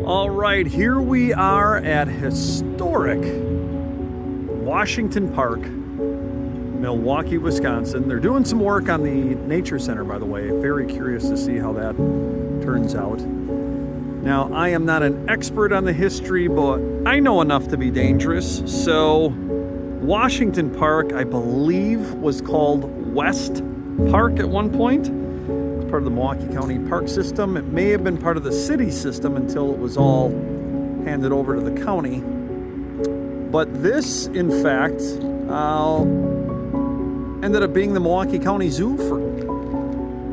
All right, here we are at historic Washington Park, Milwaukee, Wisconsin. They're doing some work on the Nature Center, by the way. Very curious to see how that turns out. Now, I am not an expert on the history, but I know enough to be dangerous. So, Washington Park, I believe, was called West Park at one point. It's part of the Milwaukee County Park System. It may have been part of the city system until it was all handed over to the county. But this, in fact, ended up being the Milwaukee County Zoo for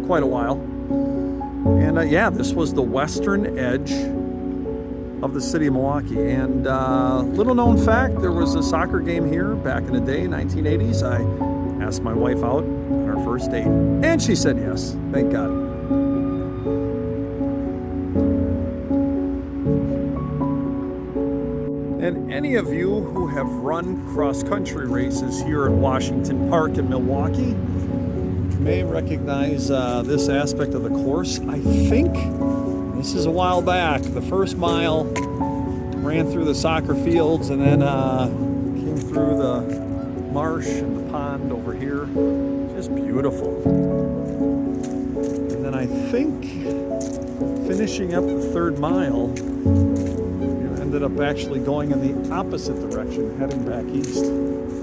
quite a while. And yeah, this was the western edge of the city of Milwaukee. And little known fact, there was a soccer game here back in the day, 1980s. I asked my wife out on our first date, and she said yes. Thank God. And any of you who have run cross-country races here at Washington Park in Milwaukee may recognize this aspect of the course. I think this is a while back. The first mile ran through the soccer fields and then came through the marsh and the pond over here. Just beautiful. And then I think finishing up the third mile, ended up actually going in the opposite direction, heading back east.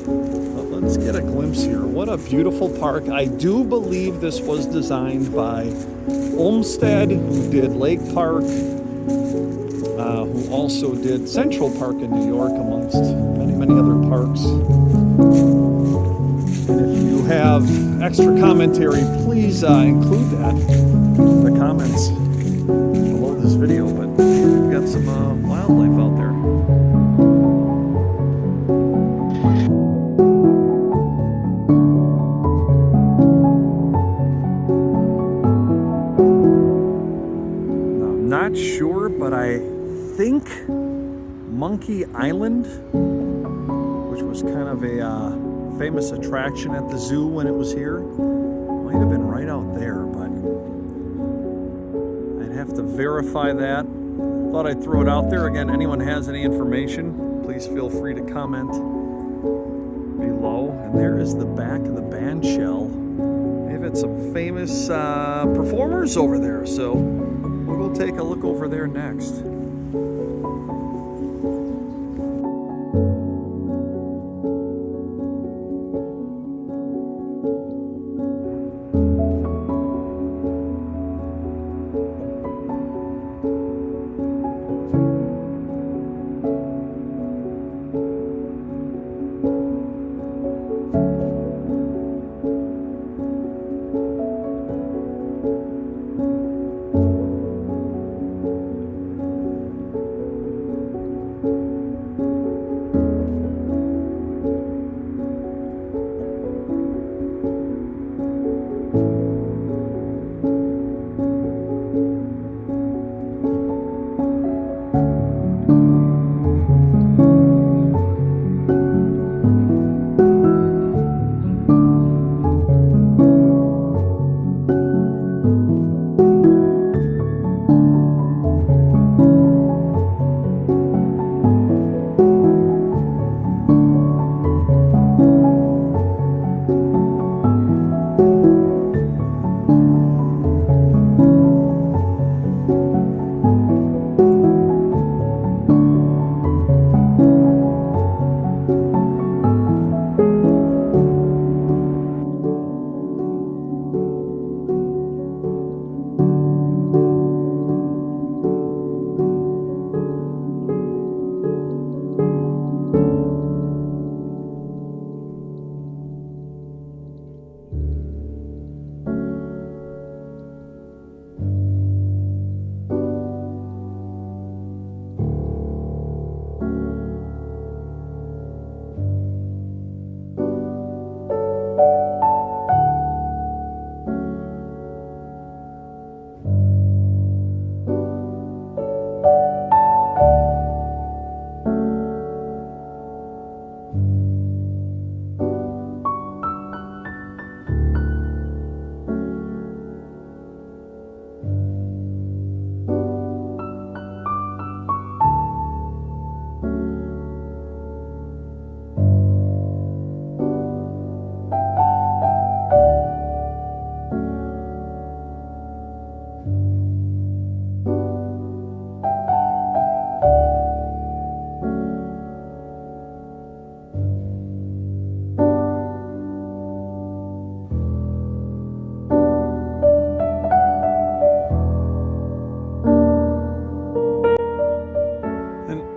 But let's get a glimpse here. What a beautiful park. I do believe this was designed by Olmsted, who did Lake Park, who also did Central Park in New York, amongst many other parks. And if you have extra commentary, please include that in the comments below this video. But we've got some wildlife out there. I'm not sure, but I think Monkey Island, which was kind of a famous attraction at the zoo when it was here, might have been right out there, but I'd have to verify that. Thought I'd throw it out there. Again, anyone has any information, please feel free to comment below. And there is the back of the band shell. They've had some famous performers over there, so we'll go take a look over there next.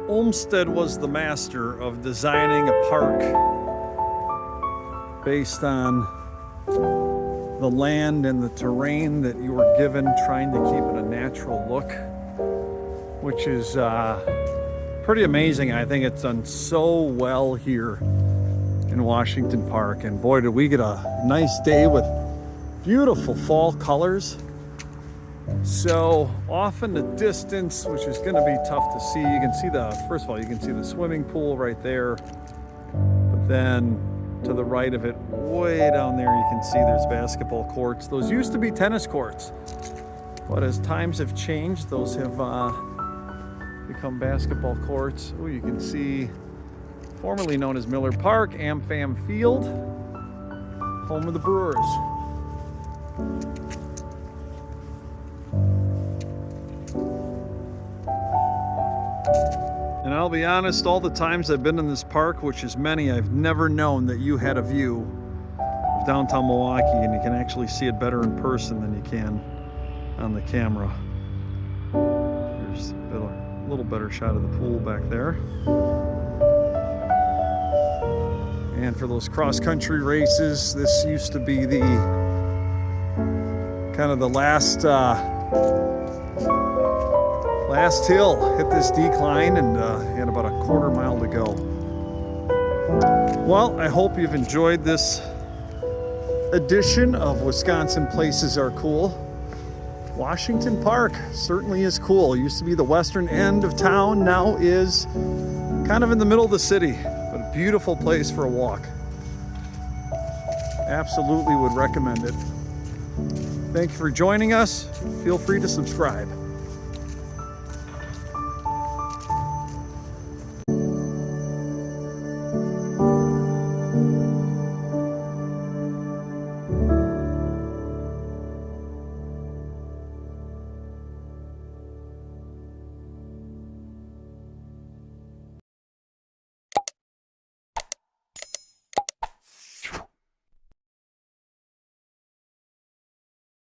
Olmsted was the master of designing a park based on the land and the terrain that you were given, trying to keep it a natural look, which is pretty amazing. I think it's done so well here in Washington Park, and boy, did we get a nice day with beautiful fall colors. So off in the distance, which is going to be tough to see, you can see first of all, you can see the swimming pool right there, but then to the right of it, way down there, you can see there's basketball courts. Those used to be tennis courts, but as times have changed, those have become basketball courts. Oh, you can see formerly known as Miller Park, AmFam Field, home of the Brewers. And I'll be honest, all the times I've been in this park, which is many, I've never known that you had a view of downtown Milwaukee, and you can actually see it better in person than you can on the camera. There's a little better shot of the pool back there. And for those cross-country races, this used to be the kind of the last hill. Hit this decline, and you had about a quarter mile to go. Well, I hope you've enjoyed this edition of Wisconsin Places Are Cool. Washington Park certainly is cool. It used to be the western end of town, now is kind of in the middle of the city, but a beautiful place for a walk. Absolutely would recommend it. Thank you for joining us. Feel free to subscribe.